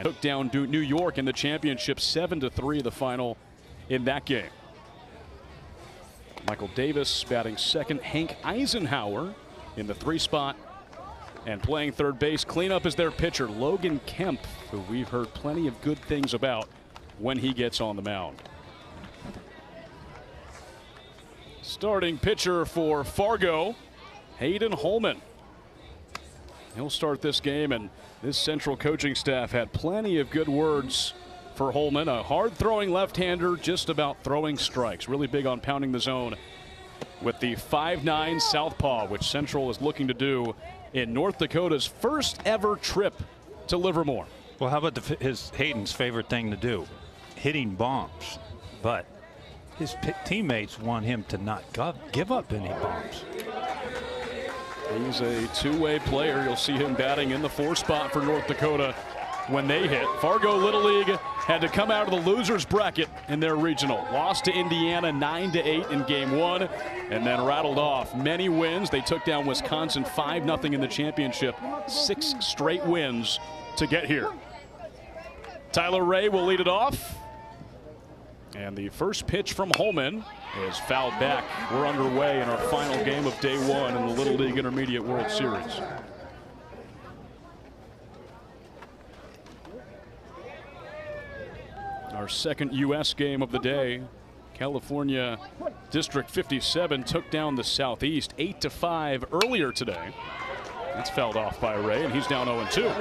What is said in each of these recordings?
Took down New York in the championship 7-3 the final in that game. Michael Davis batting second. Hank Eisenhower in the 3 spot. And playing third base. Cleanup is their pitcher, Logan Kemp, who we've heard plenty of good things about when he gets on the mound. Starting pitcher for Fargo, Hayden Holman. He'll start this game, and this Central coaching staff had plenty of good words for Holman. A hard-throwing left-hander, just about throwing strikes. Really big on pounding the zone with the 5'9" southpaw, which Central is looking to do in North Dakota's first ever trip to Livermore. Well, how about Hayden's favorite thing to do? Hitting bombs. But his teammates want him to not give up any bombs. He's a two-way player. You'll see him batting in the 4 spot for North Dakota when they hit. Fargo Little League had to come out of the losers bracket in their regional. Lost to Indiana 9-8 in game 1 and then rattled off many wins. They took down Wisconsin 5-0 in the championship. 6 straight wins to get here. Tyler Ray will lead it off. And the first pitch from Holman is fouled back. We're underway in our final game of day 1 in the Little League Intermediate World Series. Our second U.S. game of the day. California District 57 took down the Southeast 8-5 earlier today. That's fouled off by Ray, and he's down 0-2.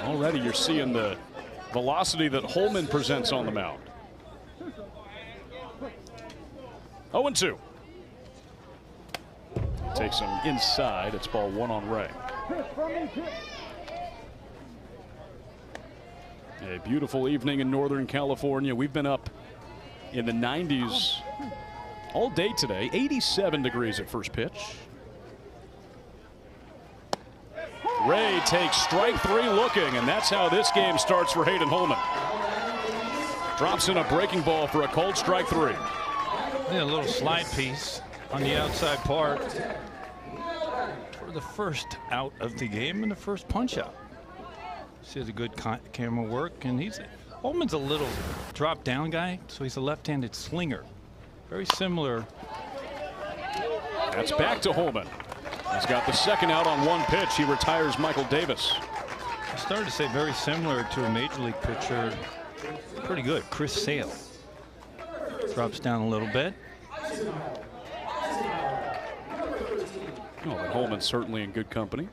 Already you're seeing the velocity that Holman presents on the mound. 0-2. Takes him inside. It's ball 1 on Ray. A beautiful evening in Northern California. We've been up in the 90s all day today. 87 degrees at first pitch. Ray takes strike 3 looking, and that's how this game starts for Hayden Holman. Drops in a breaking ball for a called strike 3. Yeah, a little slide piece on the outside part for the first out of the game and the first punch out. See the good camera work, and Holman's a little drop down guy, so he's a left-handed slinger. Very similar. That's back to Holman. He's got the second out on 1 pitch. He retires Michael Davis. I started to say very similar to a major league pitcher. Pretty good. Chris Sale. Drops down a little bit. Oh, but Holman's certainly in good company.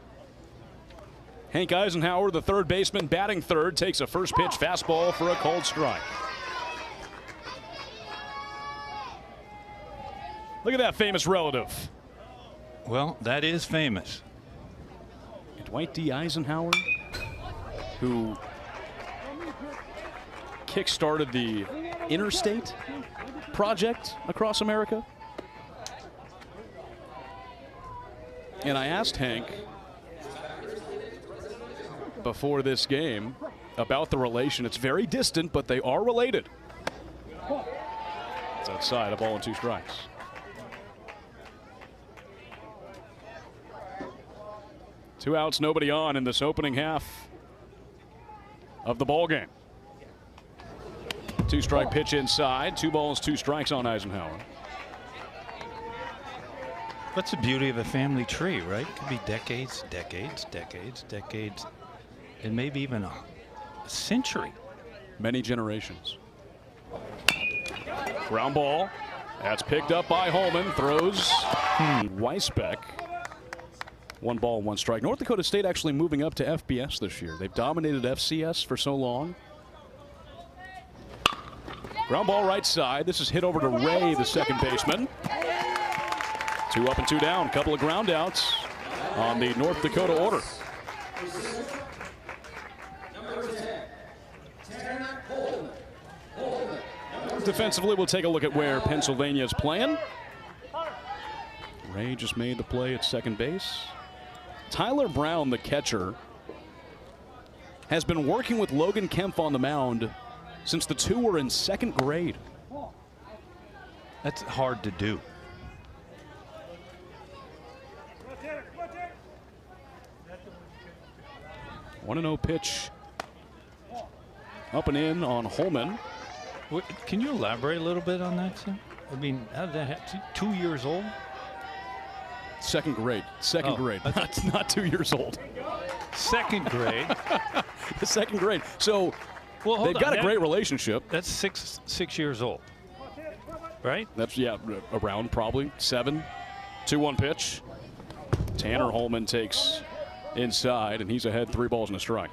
Hank Eisenhower, the third baseman, batting third, takes a first pitch fastball for a called strike. Look at that famous relative. Well, that is famous. Dwight D. Eisenhower, who kick-started the Interstate project across America. And I asked Hank before this game about the relation. It's very distant, but they are related. It's outside, a ball and 2 strikes. Two outs, nobody on in this opening half of the ball game. 2-strike pitch inside. 2 balls, 2 strikes on Eisenhower. That's the beauty of a family tree, right? It could be decades, decades, decades, decades, and maybe even a century. Many generations. Ground ball. That's picked up by Holman. Throws Weisbeck. 1 ball, 1 strike. North Dakota State actually moving up to FBS this year. They've dominated FCS for so long. Ground ball right side. This is hit over to Ray, the second baseman. 2 up and 2 down. Couple of ground outs on the North Dakota order. Defensively, we'll take a look at where Pennsylvania is playing. Ray just made the play at second base. Tyler Brown, the catcher, has been working with Logan Kemp on the mound since the two were in 2nd grade. That's hard to do. 1-0 pitch up and in on Holman. Can you elaborate a little bit on that, Sam? I mean, how did that happen? 2 years old? Second grade. Second grade. Not 2 years old. Second grade. Second grade. So they've got a great relationship. That's six years old, right? That's, yeah, around probably 7. 2-1 pitch. Tanner Holman takes inside, and he's ahead 3 balls and a strike.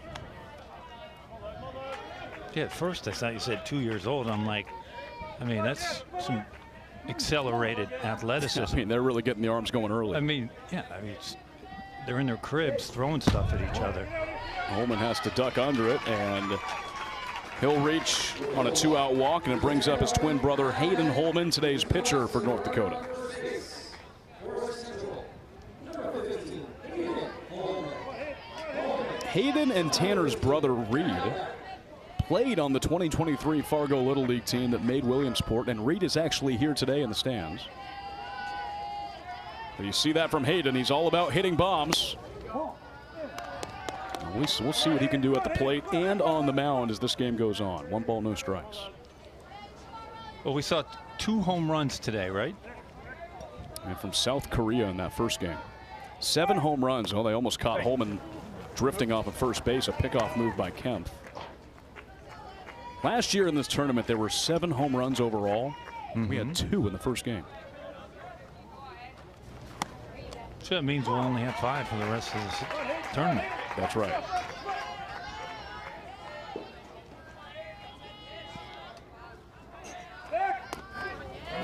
Yeah, at first I thought you said 2 years old. I'm like, I mean, that's some accelerated athleticism. I mean, they're really getting the arms going early. I mean, yeah, they're in their cribs throwing stuff at each other. Holman has to duck under it, and he'll reach on a 2-out walk, and it brings up his twin brother Hayden Holman, today's pitcher for North Dakota. Hayden and Tanner's brother Reed played on the 2023 Fargo Little League team that made Williamsport, and Reed is actually here today in the stands. But you see that from Hayden. He's all about hitting bombs. We'll see what he can do at the plate and on the mound as this game goes on. 1 ball, no strikes. Well, we saw 2 home runs today, right? And from South Korea in that first game. 7 home runs. Oh, they almost caught Holman drifting off of first base. A pickoff move by Kemp. Last year in this tournament, there were 7 home runs overall. We had 2 in the first game. So that means we'll only have 5 for the rest of this tournament. That's right.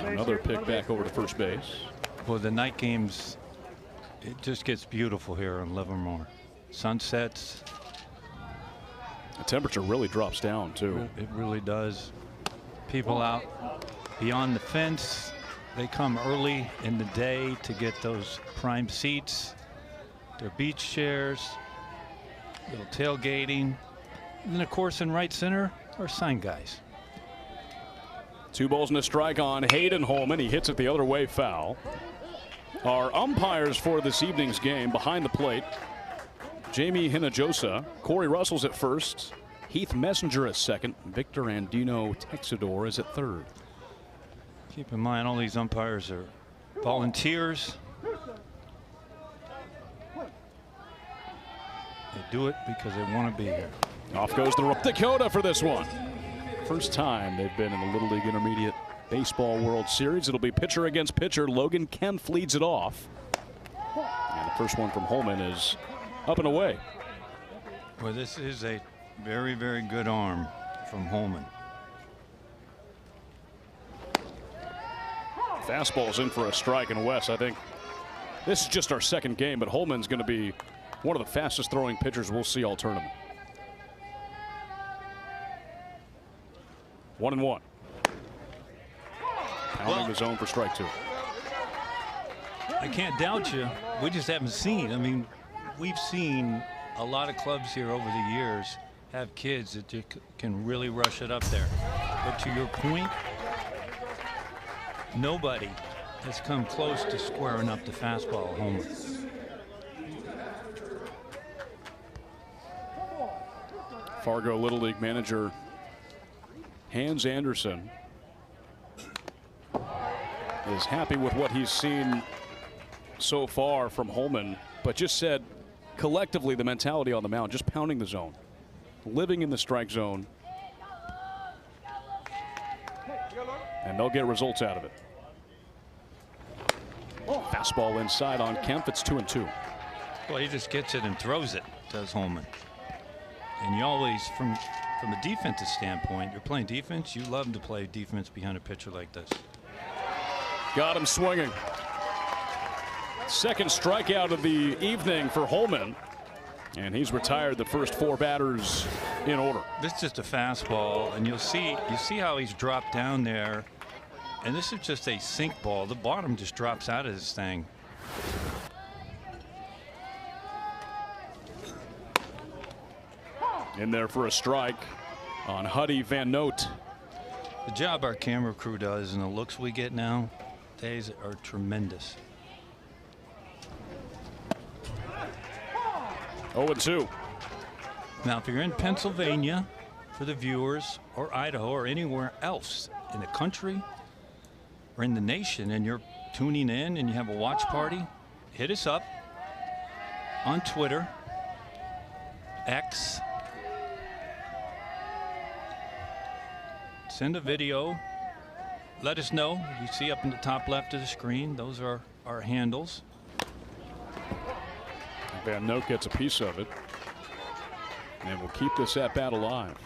Another pick back over to first base. Well, the night games, it just gets beautiful here in Livermore. Sunsets. The temperature really drops down, too. It really does. People out beyond the fence, they come early in the day to get those prime seats, their beach chairs, little tailgating. And then, of course, in right center are sign guys. 2 balls and a strike on Hayden Holman. He hits it the other way, foul. Our umpires for this evening's game behind the plate: Jamie Hinojosa, Corey Russell's at first, Heath Messenger at second, Victor Andino Texador is at third. Keep in mind, all these umpires are volunteers. They do it because they want to be here. Off goes the Dakota for this one. First time they've been in the Little League Intermediate Baseball World Series. It'll be pitcher against pitcher. Logan Kemp leads it off. And the first one from Holman is up and away. Well, this is a very, very good arm from Holman. Fastball's in for a strike, and Wes, I think this is just our second game, but Holman's going to be one of the fastest throwing pitchers we'll see all tournament. 1-1. Pounding the zone for strike 2. I can't doubt you. We just haven't seen. I mean, we've seen a lot of clubs here over the years have kids that can really rush it up there. But to your point, nobody has come close to squaring up the fastball home. Fargo Little League manager Hans Anderson is happy with what he's seen so far from Holman, but just said collectively the mentality on the mound, just pounding the zone, living in the strike zone, and they'll get results out of it. Fastball inside on Kemp. It's 2-2. Well, he just gets it and throws it, does Holman. And you always, from a defensive standpoint, you're playing defense, you love to play defense behind a pitcher like this. Got him swinging. Second strikeout of the evening for Holman, and he's retired the first 4 batters in order. This is just a fastball, and you see how he's dropped down there, and this is just a sink ball. The bottom just drops out of this thing. In there for a strike on Huddy Van Noot. The job our camera crew does and the looks we get now, days are tremendous. 0-2. Now, if you're in Pennsylvania, for the viewers, or Idaho, or anywhere else in the country or in the nation, and you're tuning in and you have a watch party, hit us up on Twitter, X. Send a video. Let us know. You see up in the top left of the screen, those are our handles. Van Note gets a piece of it, and we'll keep this at bat alive.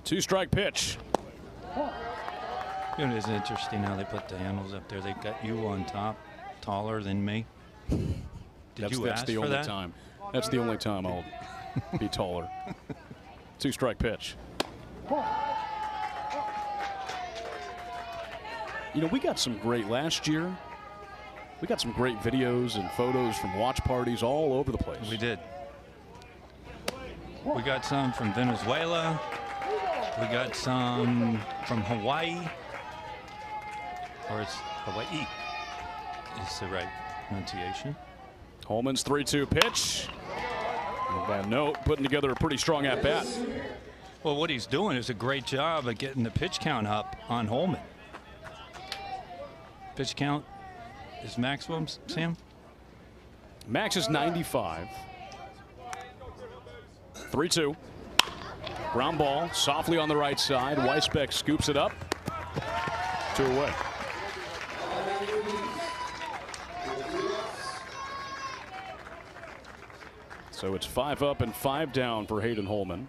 Two-strike pitch. It is interesting how they put the handles up there. They got you on top, taller than me. Did you ask for that? That's the only time I'll be taller. Two-strike pitch. You know, we got some great last year. We got some great videos and photos from watch parties all over the place. We did. We got some from Venezuela. We got some from Hawaii. Or it's Hawaii is the right pronunciation. Holman's 3-2 pitch. And Van Note putting together a pretty strong at-bat. Well, what he's doing is a great job of getting the pitch count up on Holman. Pitch count is maximum, Sam? Max is 95. 3-2. Ground ball softly on the right side. Weisbeck scoops it up. 2 away. So it's 5 up and 5 down for Hayden Holman.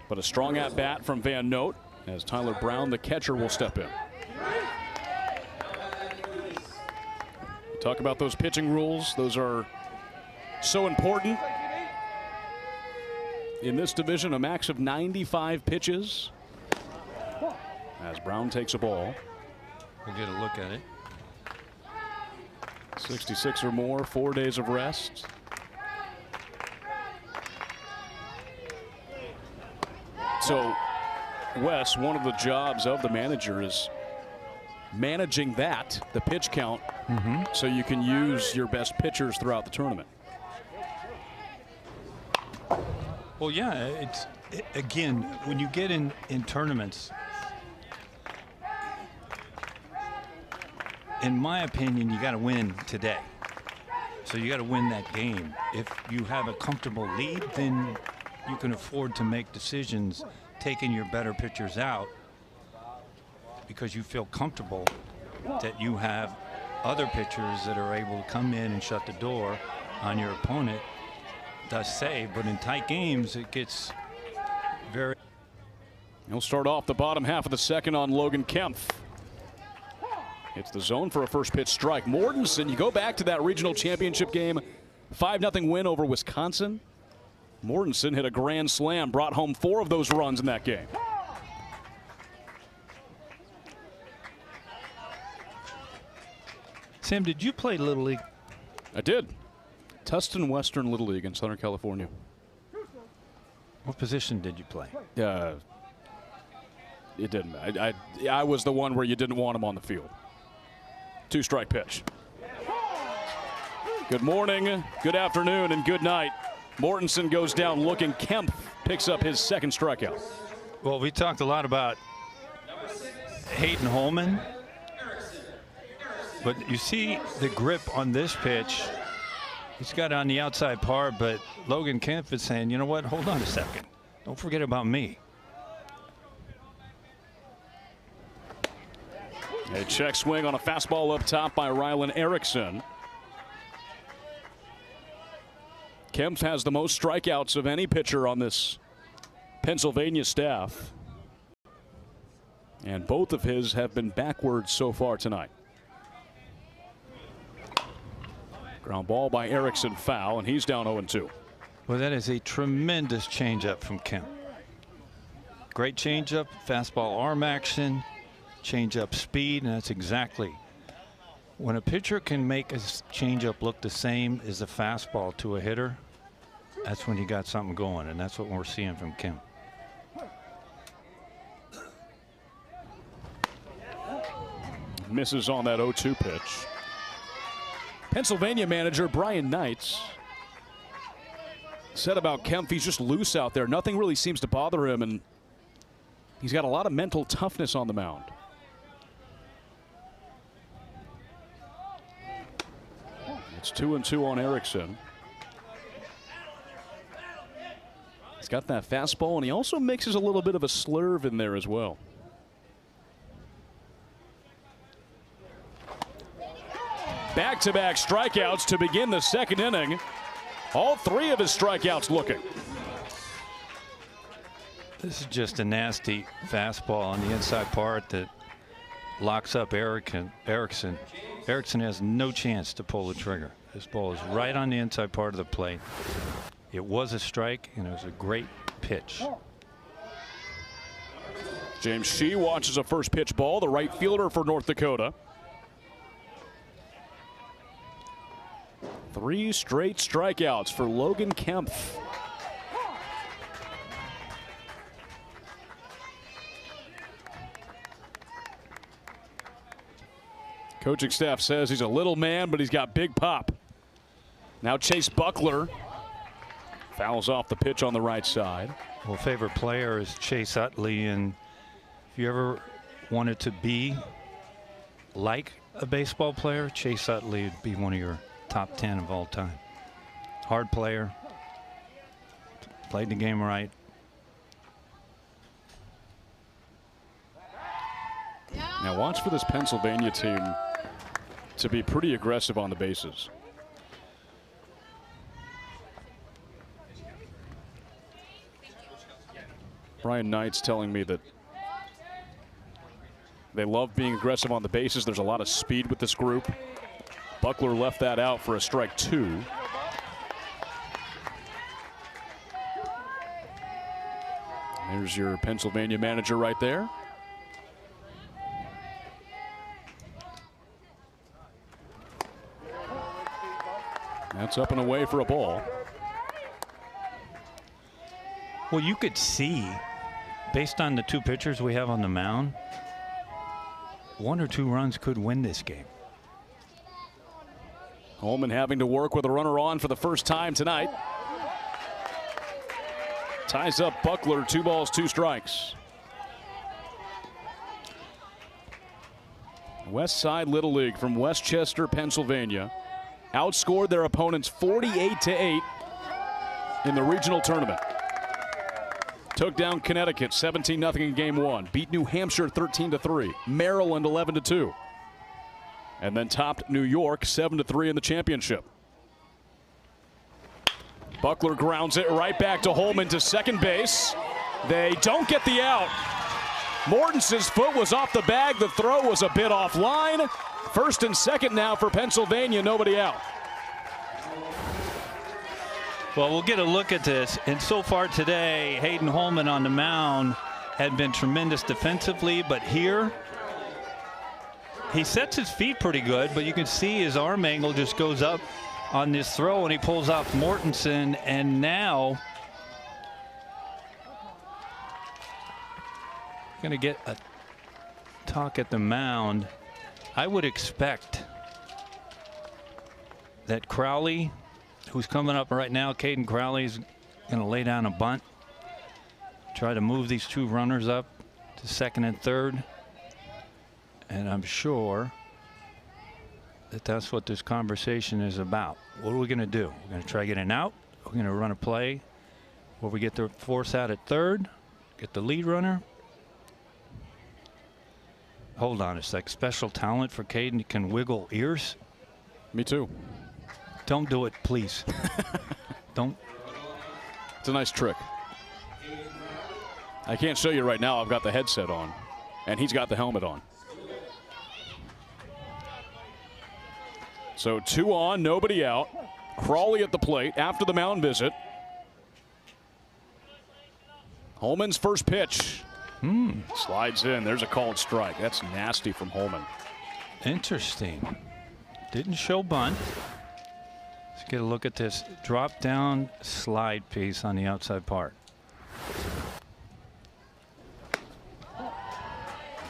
But a strong at bat from Van Note as Tyler Brown, the catcher, will step in. Talk about those pitching rules. Those are so important. In this division, a max of 95 pitches. As Brown takes a ball. We'll get a look at it. 66 or more, 4 days of rest. So, Wes, one of the jobs of the manager is managing that, the pitch count, so you can use your best pitchers throughout the tournament. Well, yeah, again, when you get in tournaments, in my opinion, you got to win today. So you got to win that game. If you have a comfortable lead, then you can afford to make decisions taking your better pitchers out because you feel comfortable that you have other pitchers that are able to come in and shut the door on your opponent, thus save. But in tight games, it gets very. He'll start off the bottom half of the second on Logan Kempf. It's the zone for a first pitch strike. Mortensen, you go back to that regional championship game, 5-0 win over Wisconsin. Mortensen hit a grand slam, brought home 4 of those runs in that game. Sam, did you play Little League? I did. Tustin Western Little League in Southern California. What position did you play? It didn't. I was the one where you didn't want him on the field. 2-strike pitch. Good morning, good afternoon, and good night. Mortensen goes down looking. Kemp picks up his second strikeout. Well, we talked a lot about Hayden Holman, but you see the grip on this pitch. He's got it on the outside part, but Logan Kemp is saying, you know what, hold on a second. Don't forget about me. A check swing on a fastball up top by Rylan Erickson. Kemp has the most strikeouts of any pitcher on this Pennsylvania staff. And both of his have been backwards so far tonight. Ground ball by Erickson, foul, and he's down 0-2. Well, that is a tremendous changeup from Kemp. Great changeup, fastball arm action, changeup speed, and that's exactly. When a pitcher can make a changeup look the same as a fastball to a hitter, that's when you got something going, and that's what we're seeing from Kemp. misses on that 0-2 pitch. Pennsylvania manager Brian Knights said about Kempf, he's just loose out there. Nothing really seems to bother him, and he's got a lot of mental toughness on the mound. It's 2-2 on Erickson. He's got that fastball, and he also mixes a little bit of a slurve in there as well. Back-to-back strikeouts to begin the second inning. All three of his strikeouts looking. This is just a nasty fastball on the inside part that locks up Erickson. Erickson has no chance to pull the trigger. This ball is right on the inside part of the plate. It was a strike, and it was a great pitch. James Shee watches a first pitch ball, the right fielder for North Dakota. 3 straight strikeouts for Logan Kempf. Coaching staff says he's a little man, but he's got big pop. Now Chase Buckler fouls off the pitch on the right side. Well, favorite player is Chase Utley, and if you ever wanted to be like a baseball player, Chase Utley would be one of your top 10 of all time. Hard player, played the game right. Now watch for this Pennsylvania team to be pretty aggressive on the bases. Brian Knight's telling me that they love being aggressive on the bases. There's a lot of speed with this group. Buckler left that out for a strike 2. There's your Pennsylvania manager right there. That's up and away for a ball. Well, you could see, based on the 2 pitchers we have on the mound, 1 or 2 runs could win this game. Holman having to work with a runner on for the first time tonight. Ties up Buckler, 2 balls, 2 strikes. West Side Little League from Westchester, Pennsylvania, outscored their opponents 48-8 in the regional tournament. Took down Connecticut 17-0 in game 1. Beat New Hampshire 13-3. Maryland 11-2. And then topped New York 7-3 in the championship. Buckler grounds it right back to Holman to second base. They don't get the out. Mortensen's foot was off the bag. The throw was a bit offline. First and second now for Pennsylvania. Nobody out. Well, we'll get a look at this. And so far today, Hayden Holman on the mound had been tremendous defensively, but here he sets his feet pretty good, but you can see his arm angle just goes up on this throw, and he pulls off Mortensen, and now going to get a talk at the mound. I would expect that Crowley, who's coming up right now, Caden Crowley's going to lay down a bunt, try to move these 2 runners up to second and third. And I'm sure that that's what this conversation is about. What are we going to do? We're going to try to get an out. We're going to run a play where we get the force out at third, get the lead runner. Hold on, it's like special talent for Caden. He can wiggle ears. Me too. Don't do it, please. Don't. It's a nice trick. I can't show you right now. I've got the headset on, and he's got the helmet on. So 2 on, nobody out. Crawley at the plate after the mound visit. Holman's first pitch. Slides in. There's a called strike. That's nasty from Holman. Interesting. Didn't show bunt. Let's get a look at this drop down slide piece on the outside part.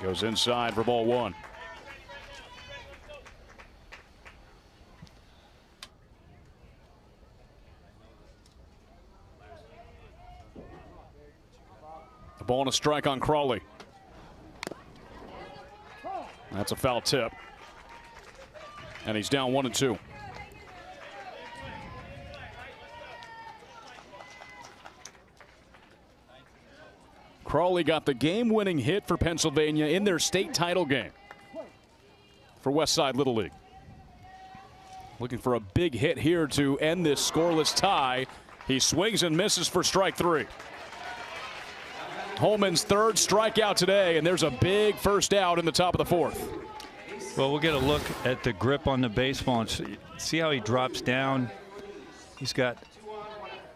Goes inside for ball 1. Ball and a strike on Crawley. That's a foul tip. And he's down 1-2. Crawley got the game-winning hit for Pennsylvania in their state title game for Westside Little League. Looking for a big hit here to end this scoreless tie. He swings and misses for strike 3. Holman's third strikeout today, and there's a big first out in the top of the 4th. Well, we'll get a look at the grip on the baseball and see how he drops down. He's got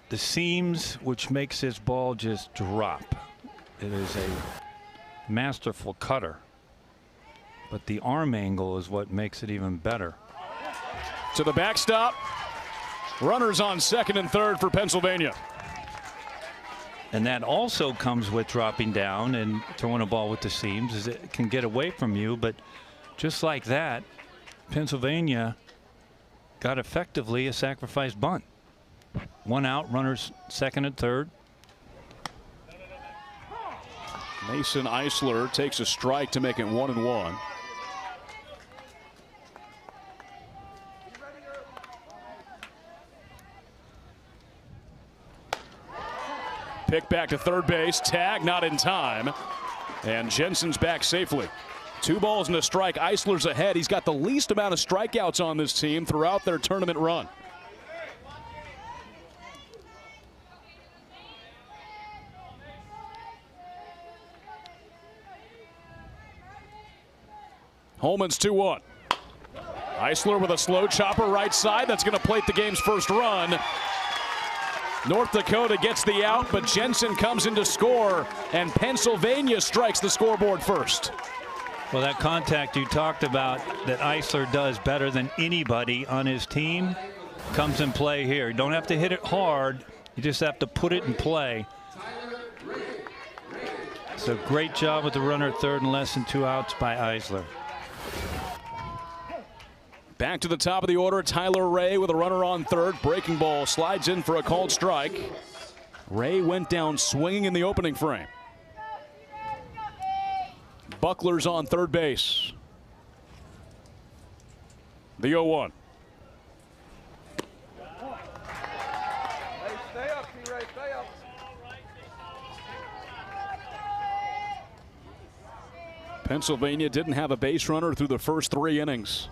the seams, which makes his ball just drop. It is a masterful cutter, but the arm angle is what makes it even better. To the backstop. Runners on second and third for Pennsylvania. And that also comes with dropping down and throwing a ball with the seams, as it can get away from you. But just like that, Pennsylvania got effectively a sacrifice bunt. 1 out, runners second and third. Mason Eisler takes a strike to make it 1-1. Pick back to third base. Tag not in time. And Jensen's back safely. 2 balls and a strike. Eisler's ahead. He's got the least amount of strikeouts on this team throughout their tournament run. Holman's 2-1. Eisler with a slow chopper right side. That's going to plate the game's first run. North Dakota gets the out, but Jensen comes in to score, and Pennsylvania strikes the scoreboard first. Well, that contact you talked about that Eisler does better than anybody on his team comes in play here. You don't have to hit it hard. You just have to put it in play. So great job with the runner at third and less than 2 outs by Eisler. Back to the top of the order, Tyler Ray with a runner on third. Breaking ball slides in for a called strike. Ray went down swinging in the opening frame. Buckler's on third base. The 0-1. Stay up, T-Ray, stay up. Pennsylvania didn't have a base runner through the first 3 innings.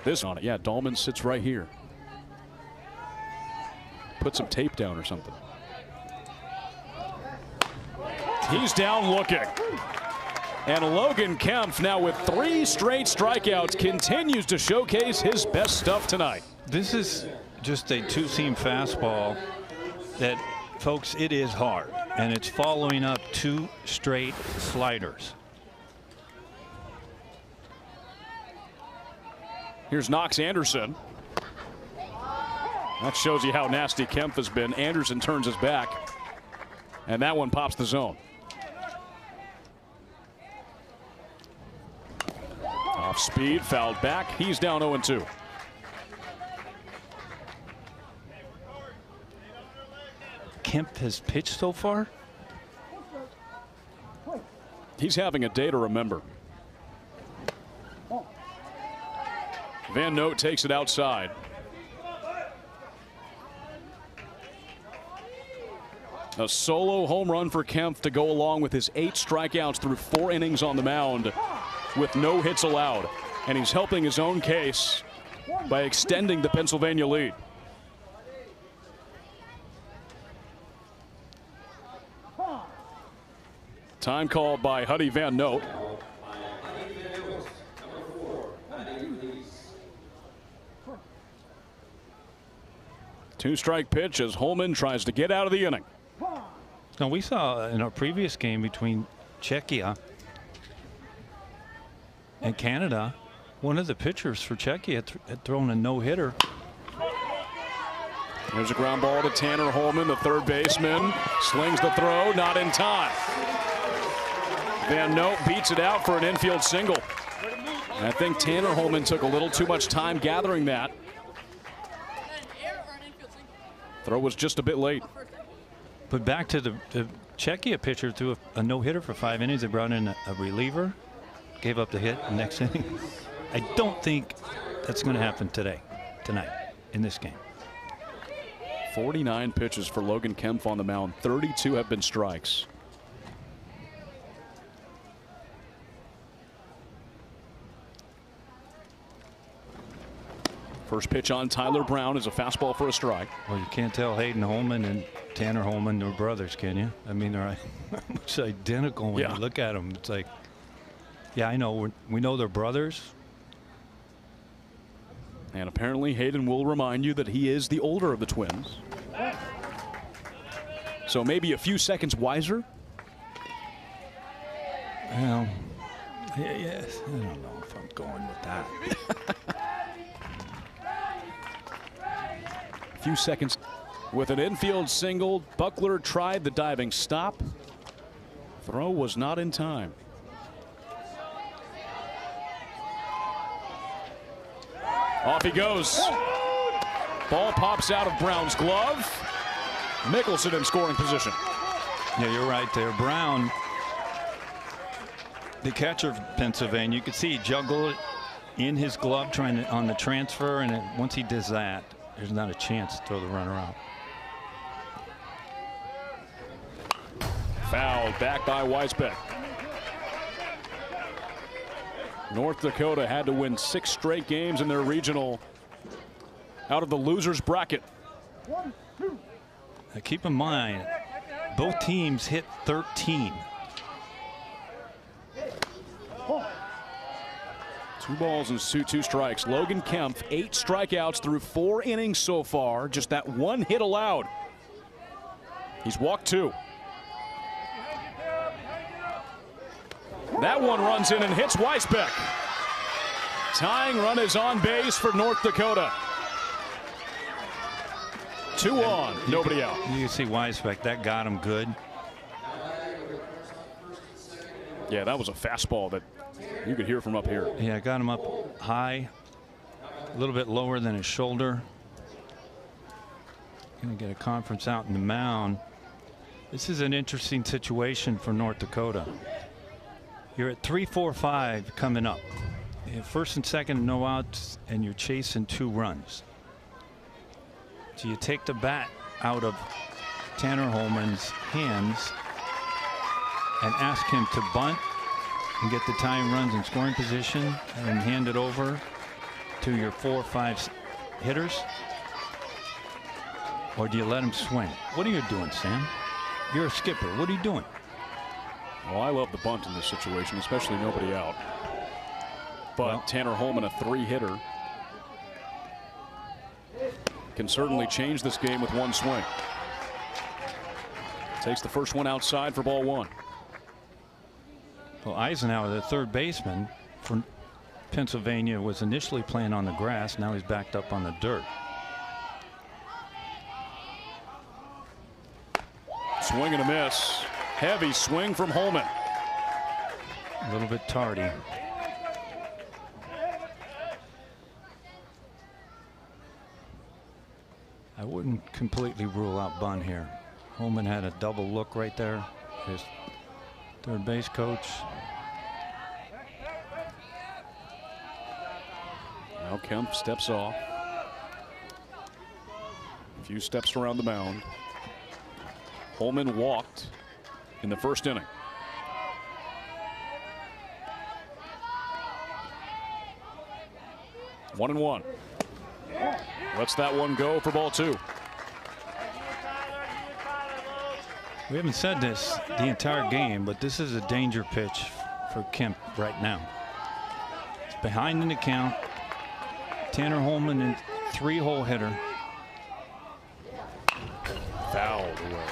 This on it. Yeah, Dahlman sits right here. Put some tape down or something. He's down looking. And Logan Kempf, now with 3 straight strikeouts, continues to showcase his best stuff tonight. This is just a 2-seam fastball that, folks, it is hard. And it's following up 2 straight sliders. Here's Knox Anderson. That shows you how nasty Kempf has been. Anderson turns his back, and that one pops the zone. Off speed, fouled back. He's down 0-2. Kempf has pitched so far? He's having a day to remember. Van Note takes it outside. A solo home run for Kempf to go along with his 8 strikeouts through 4 innings on the mound with no hits allowed. And he's helping his own case by extending the Pennsylvania lead. Time called by Huddy Van Note. Two-strike pitch as Holman tries to get out of the inning. Now, we saw in our previous game between Czechia and Canada, one of the pitchers for Czechia had thrown a no-hitter. There's a ground ball to Tanner Holman, the third baseman. Slings the throw, not in time. Van Note beats it out for an infield single. And I think Tanner Holman took a little too much time gathering that. Throw was just a bit late. But back to the Czechia pitcher threw a no-hitter for 5 innings. They brought in a reliever, gave up the hit the next inning. I don't think that's going to happen tonight, in this game. 49 pitches for Logan Kempf on the mound. 32 have been strikes. First pitch on Tyler Brown is a fastball for a strike. Well, you can't tell Hayden Holman and Tanner Holman are brothers, can you? I mean, they're almost identical when you look at them. It's like, yeah, I know. We know they're brothers. And apparently Hayden will remind you that he is the older of the twins. So maybe a few seconds wiser. Well, yes, I don't know if I'm going with that. A few seconds with an infield single. Buckler tried the diving stop. Throw was not in time. Off he goes. Ball pops out of Brown's glove. Mickelson in scoring position. Yeah, you're right there. Brown, the catcher of Pennsylvania, you could see he juggled it in his glove trying to, on the transfer, and once he does that, there's not a chance to throw the runner out. Fouled back by Weisbeck. North Dakota had to win 6 straight games in their regional out of the losers bracket. Now keep in mind, both teams hit 13. 2 balls and 2 strikes. Logan Kempf, 8 strikeouts through 4 innings so far. Just that 1 hit allowed. He's walked 2. That one runs in and hits Weisbeck. Tying run is on base for North Dakota. 2 on, nobody out. You see Weisbeck, that got him good. Yeah, that was a fastball that you could hear from up here. Yeah, got him up high, a little bit lower than his shoulder. Going to get a conference out in the mound. This is an interesting situation for North Dakota. You're at 3-4-5 coming up. You have first and second, no outs, and you're chasing 2 runs. So you take the bat out of Tanner Holman's hands and ask him to bunt and get the tying runs in scoring position and hand it over to your 4 or 5 hitters? Or do you let him swing? What are you doing, Sam? You're a skipper. What are you doing? Well, I love the bunt in this situation, especially nobody out. But Tanner Holman, a 3-hitter, can certainly change this game with 1 swing. Takes the first one outside for ball 1. Well, Eisenhower, the third baseman for Pennsylvania, was initially playing on the grass. Now he's backed up on the dirt. Swing and a miss. Heavy swing from Holman. A little bit tardy. I wouldn't completely rule out bunt here. Holman had a double look right there. His third base coach. Now Kemp steps off. A few steps around the mound. Holman walked in the first inning. One and one. Lets that one go for ball 2. We haven't said this the entire game, but this is a danger pitch for Kemp right now. It's behind in the count. Tanner Holman, and 3-hole hitter. Fouled away.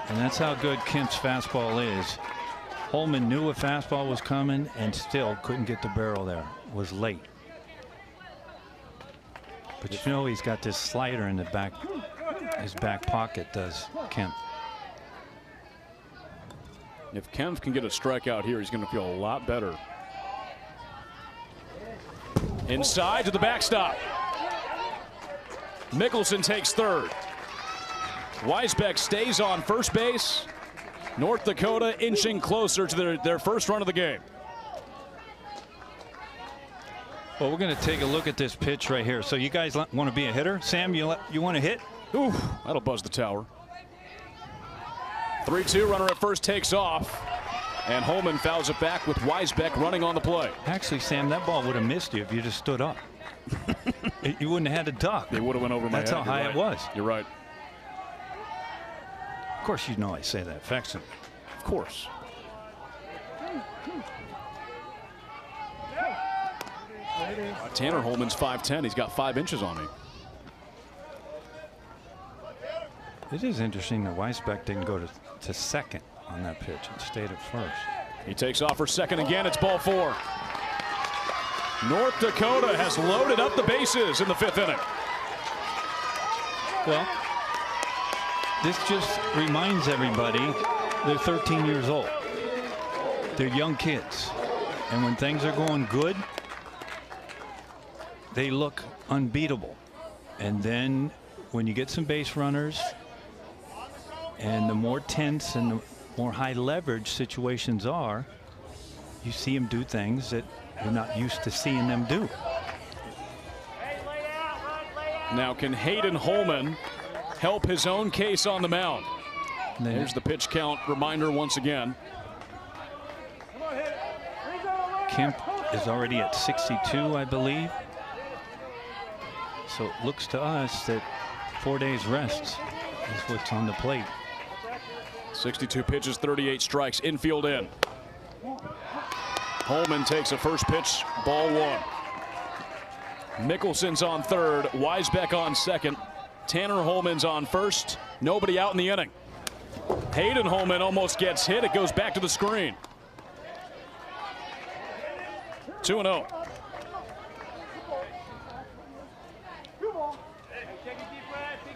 And that's how good Kemp's fastball is. Holman knew a fastball was coming and still couldn't get the barrel there. Was late. But you know he's got this slider in the back, his back pocket, does Kemp. If Kemp can get a strikeout here, he's going to feel a lot better. Inside to the backstop. Mickelson takes third. Weisbeck stays on first base. North Dakota inching closer to their first run of the game. Well, we're going to take a look at this pitch right here. So you guys want to be a hitter? Sam, you want to hit? Ooh, that'll buzz the tower. 3-2, runner at first takes off. And Holman fouls it back with Weisbeck running on the play. Actually, Sam, that ball would have missed you if you just stood up. You wouldn't have had to duck. It would have went over my head. That's how high it was. You're right. Of course, you know I say that affectionately. Of course. Tanner Holman's 5'10". He's got 5 inches on me. It is interesting that Weisbeck didn't go to second on that pitch and stayed at first. He takes off for second again. It's ball 4. North Dakota has loaded up the bases in the 5th inning. Well, this just reminds everybody they're 13 years old. They're young kids. And when things are going good, they look unbeatable. And then when you get some base runners and the more tense and the more high leverage situations are, you see them do things that you're not used to seeing them do. Now, can Hayden Holman help his own case on the mound? There's the pitch count reminder once again. Kemp is already at 62, I believe. So it looks to us that 4 days rest is what's on the plate. 62 pitches, 38 strikes, infield in. Holman takes a first pitch, ball 1. Mickelson's on third, Weisbeck on second. Tanner Holman's on first, nobody out in the inning. Hayden Holman almost gets hit, it goes back to the screen. 2-0.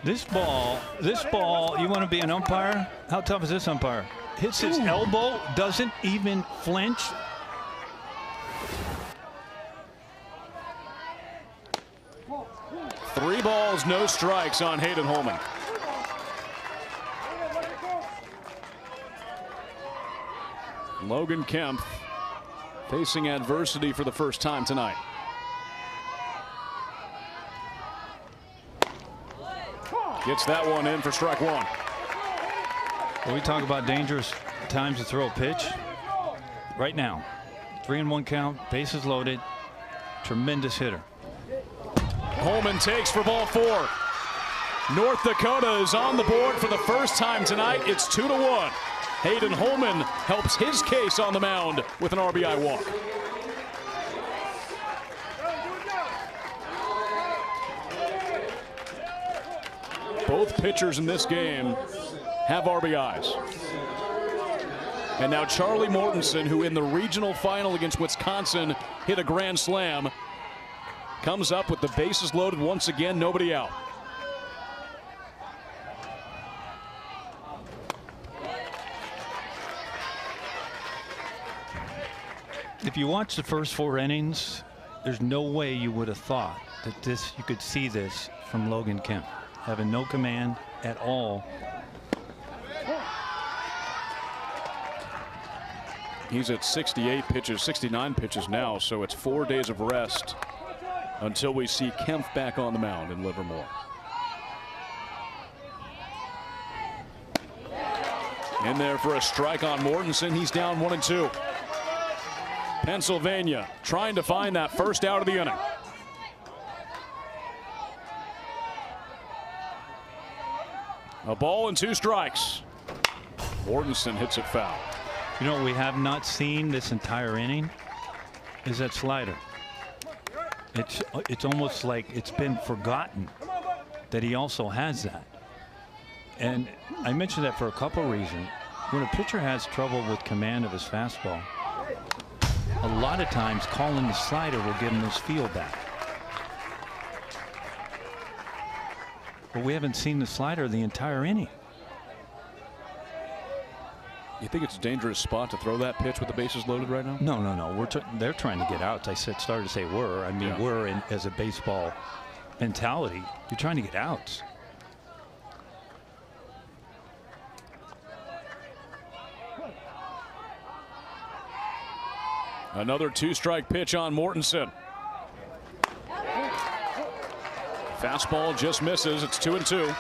This ball, you want to be an umpire? How tough is this umpire? Hits his elbow, doesn't even flinch. Three balls, no strikes on Hayden Holman. Logan Kemp facing adversity for the first time tonight. Gets that one in for strike 1. When we talk about dangerous times to throw a pitch, right now, 3-1 count, bases loaded, tremendous hitter. Holman takes for ball 4. North Dakota is on the board for the first time tonight. It's 2-1. Hayden Holman helps his case on the mound with an RBI walk. Both pitchers in this game have RBIs. And now Charlie Mortensen, who in the regional final against Wisconsin hit a grand slam, comes up with the bases loaded once again, nobody out. If you watch the first 4 innings, there's no way you would have thought that you could see this from Logan Kemp, having no command at all. He's at 68 pitches, 69 pitches now, so it's 4 days of rest until we see Kemp back on the mound in Livermore. In there for a strike on Mortensen. He's down 1-2. Pennsylvania trying to find that first out of the inning. A ball and 2 strikes. Mortensen hits it foul. You know what we have not seen this entire inning is that slider. It's almost like it's been forgotten that he also has that. And I mentioned that for a couple reasons. When a pitcher has trouble with command of his fastball, a lot of times calling the slider will give him his feel back. But we haven't seen the slider the entire inning. You think it's a dangerous spot to throw that pitch with the bases loaded right now? No. They're trying to get outs. I started to say we're. I mean, yeah. We're in as a baseball mentality. You're trying to get outs. Another 2-strike pitch on Mortensen. Fastball just misses. It's 2-2.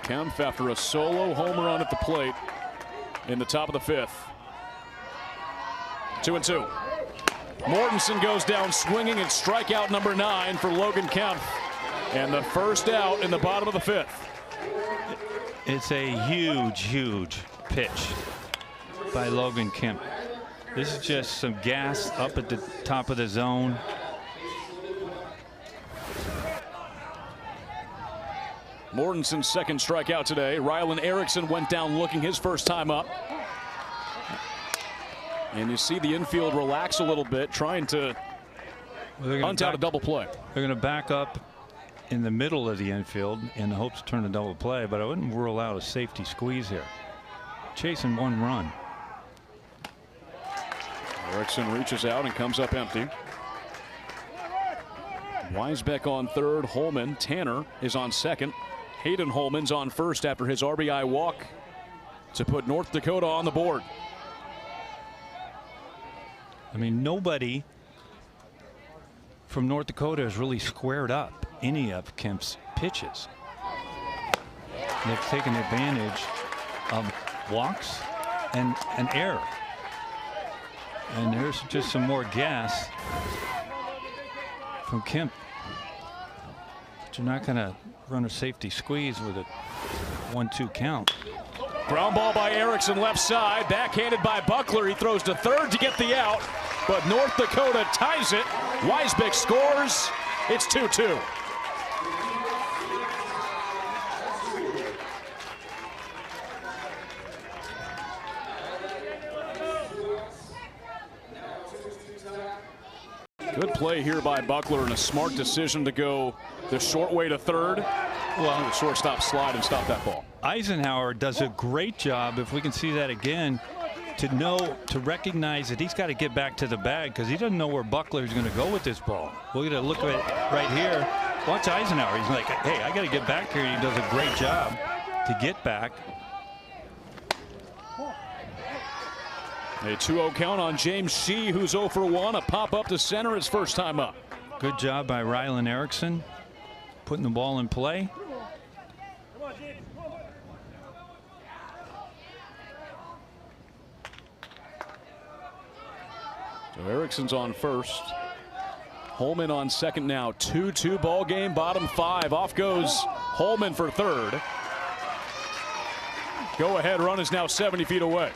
Kempf after a solo home run at the plate in the top of the 5th. 2-2. Mortensen goes down swinging at strikeout number 9 for Logan Kempf. And the first out in the bottom of the 5th. It's a huge, huge pitch by Logan Kempf. This is just some gas up at the top of the zone. Mortensen's second strikeout today. Rylan Erickson went down looking his first time up. And you see the infield relax a little bit, trying to hunt out a double play. They're going to back up in the middle of the infield in the hopes to turn a double play, but I wouldn't rule out a safety squeeze here. Chasing 1 run. Erickson reaches out and comes up empty. Weisbeck on third. Holman. Tanner is on second. Hayden Holman's on first after his RBI walk to put North Dakota on the board. I mean, nobody from North Dakota has really squared up any of Kemp's pitches. They've taken advantage of walks and error. And there's just some more gas from Kemp. But you're not going to run a safety squeeze with a 1-2 count. Ground ball by Erickson left side, backhanded by Buckler. He throws to third to get the out, but North Dakota ties it. Weisbeck scores. It's 2-2. Good play here by Buckler and a smart decision to go the short way to third. Well, the shortstop slide and stop that ball. Eisenhower does a great job, if we can see that again, to recognize that he's got to get back to the bag because he doesn't know where Buckler's going to go with this ball. We're going to look at it right here. Watch Eisenhower. He's like, hey, I got to get back here. He does a great job to get back. A 2-0 count on James Shee, who's 0 for 1. A pop up to center his first time up. Good job by Rylan Erickson putting the ball in play. So Erickson's on first. Holman on second now. 2-2 ball game, bottom 5. Off goes Holman for third. Go ahead run is now 70 feet away.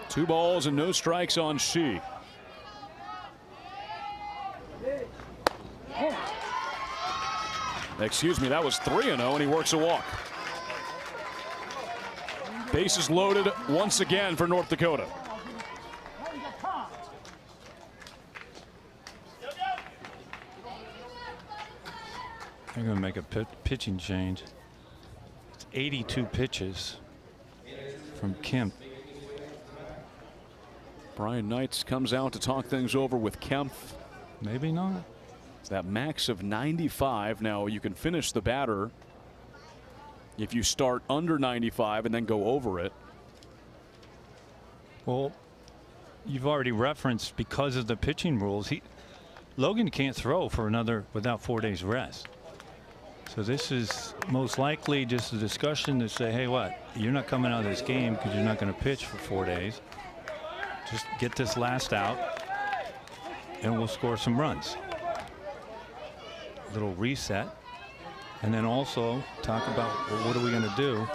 Two balls and no strikes on Shee. Excuse me, that was 3-0, and he works a walk. Bases loaded once again for North Dakota. They're going to make a pitching change. It's 82 pitches from Kemp. Brian Knights comes out to talk things over with Kempf. Maybe not. That max of 95. Now you can finish the batter if you start under 95 and then go over it. Well, you've already referenced because of the pitching rules. Logan can't throw for another without 4 days rest. So this is most likely just a discussion to say, hey, what? You're not coming out of this game because you're not going to pitch for 4 days. Just get this last out and we'll score some runs. A little reset. And then also talk about, well, what are we going to do?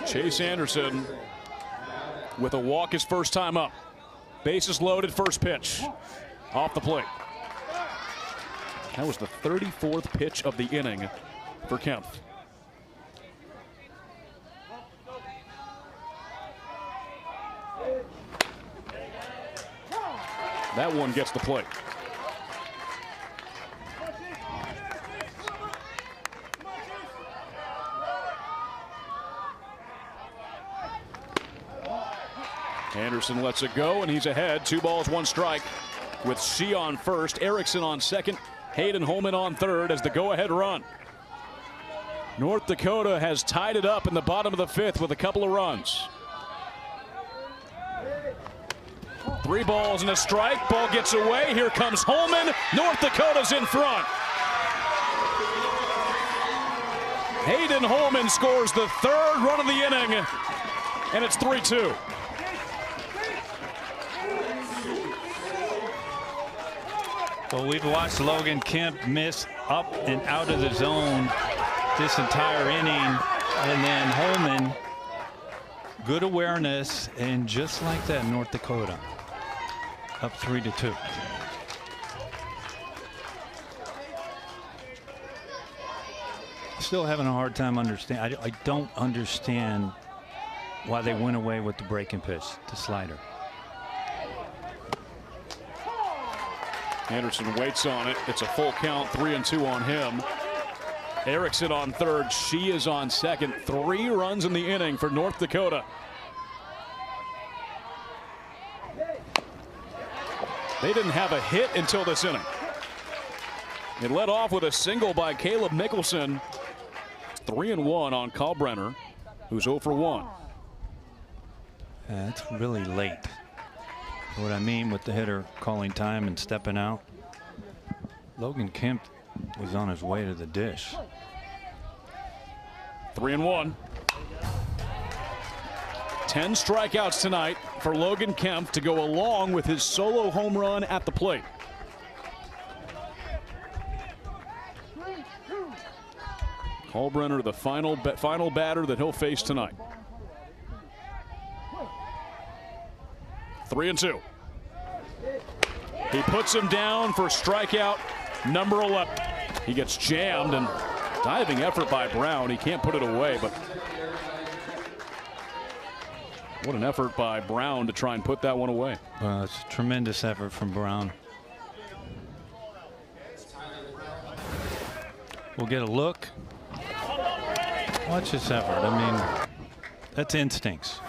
Chase Anderson with a walk his first time up. Bases loaded, first pitch off the plate. That was the 34th pitch of the inning for Kempf. That one gets the plate. Anderson lets it go, and he's ahead. 2 balls, 1 strike with Shea on first, Erickson on second, Hayden Holman on third as the go-ahead run. North Dakota has tied it up in the bottom of the 5th with a couple of runs. 3 balls and a strike. Ball gets away. Here comes Holman. North Dakota's in front. Hayden Holman scores the 3rd run of the inning, and it's 3-2. Well, we've watched Logan Kemp miss up and out of the zone this entire inning, and then Holman, good awareness, and just like that, North Dakota up 3-2. Still having a hard time understand. I don't understand why they went away with the breaking pitch, the slider. Anderson waits on it. It's a full count, 3-2 on him. Erickson on third. Shea is on second. 3 runs in the inning for North Dakota. They didn't have a hit until this inning. It led off with a single by Caleb Mickelson. 3-1 on Kalbrenner, who's 0 for 1. That's really late. What I mean with the hitter calling time and stepping out. Logan Kemp was on his way to the dish. 3-1. 10 strikeouts tonight for Logan Kemp to go along with his solo home run at the plate. Kalbrenner, the final batter that he'll face tonight. 3-2. He puts him down for strikeout number 11. He gets jammed, and diving effort by Brown. He can't put it away, but what an effort by Brown to try and put that one away. It's a tremendous effort from Brown. We'll get a look. Watch this effort. I mean, that's instincts.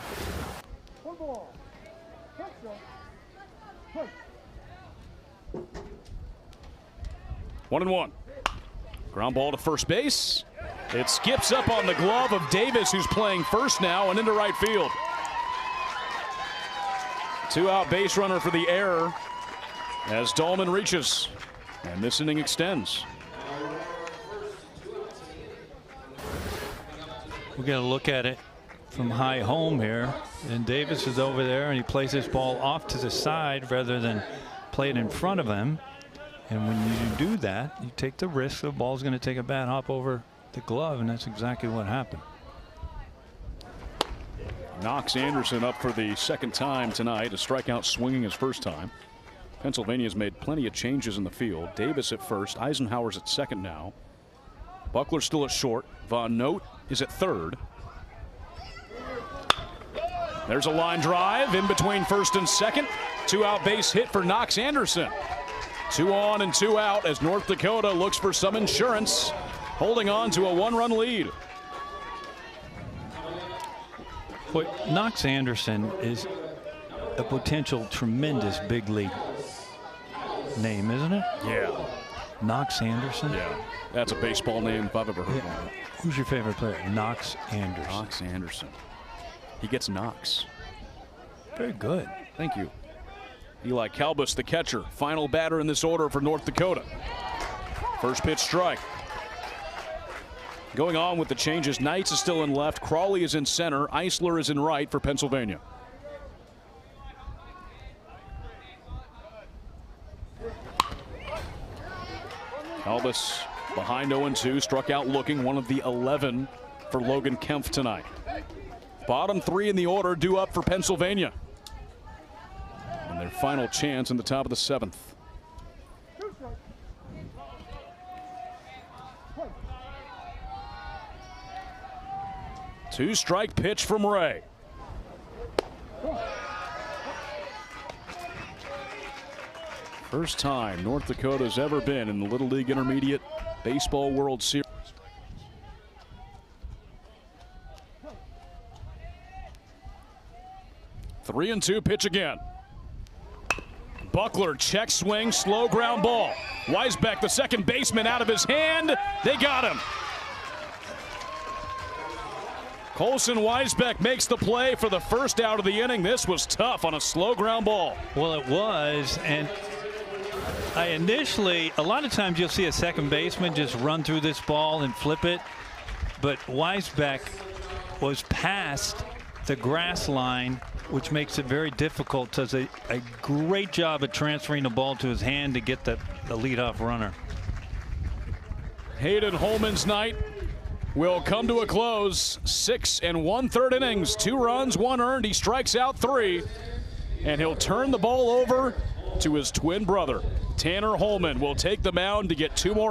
1-1. Ground ball to first base. It skips up on the glove of Davis, who's playing first now, and into right field. 2-out base runner for the error as Dahlman reaches, and this inning extends. We'll get a look at it from high home here, and Davis is over there, and he plays this ball off to the side rather than play it in front of him. And when you do that, you take the risk the ball's going to take a bad hop over the glove, and that's exactly what happened. Knox Anderson up for the 2nd time tonight, a strikeout swinging his first time. Pennsylvania's made plenty of changes in the field. Davis at first, Eisenhower's at second now. Buckler's still at short. Von Note is at third. There's a line drive in between first and second. 2-out base hit for Knox Anderson. 2 on and 2 out as North Dakota looks for some insurance, holding on to a 1-run lead. But Knox Anderson is a potential tremendous big league name, isn't it? Yeah. Knox Anderson? Yeah. That's a baseball name if I've ever heard one. Who's your favorite player? Knox Anderson. Knox Anderson. He gets Knox. Very good. Thank you. Eli Kalbus, the catcher, final batter in this order for North Dakota. First pitch strike. Going on with the changes, Knights is still in left, Crawley is in center, Eisler is in right for Pennsylvania. Kalbus behind 0-2, struck out looking, one of the 11 for Logan Kemp tonight. Bottom 3 in the order due up for Pennsylvania. And their final chance in the top of the 7th. Two-strike pitch from Ray. First time North Dakota's ever been in the Little League Intermediate Baseball World Series. 3-2 pitch again. Buckler check swing, slow ground ball. Weisbeck, the second baseman, out of his hand. They got him. Colson Weisbeck makes the play for the first out of the inning. This was tough on a slow ground ball. Well, it was, and initially, a lot of times you'll see a second baseman just run through this ball and flip it, but Weisbeck was past the grass line, which makes it very difficult. Does a great job of transferring the ball to his hand to get the leadoff runner. Hayden Holman's night will come to a close. 6 1/3 innings, 2 runs, 1 earned. He strikes out 3, and he'll turn the ball over to his twin brother. Tanner Holman will take the mound to get 2 more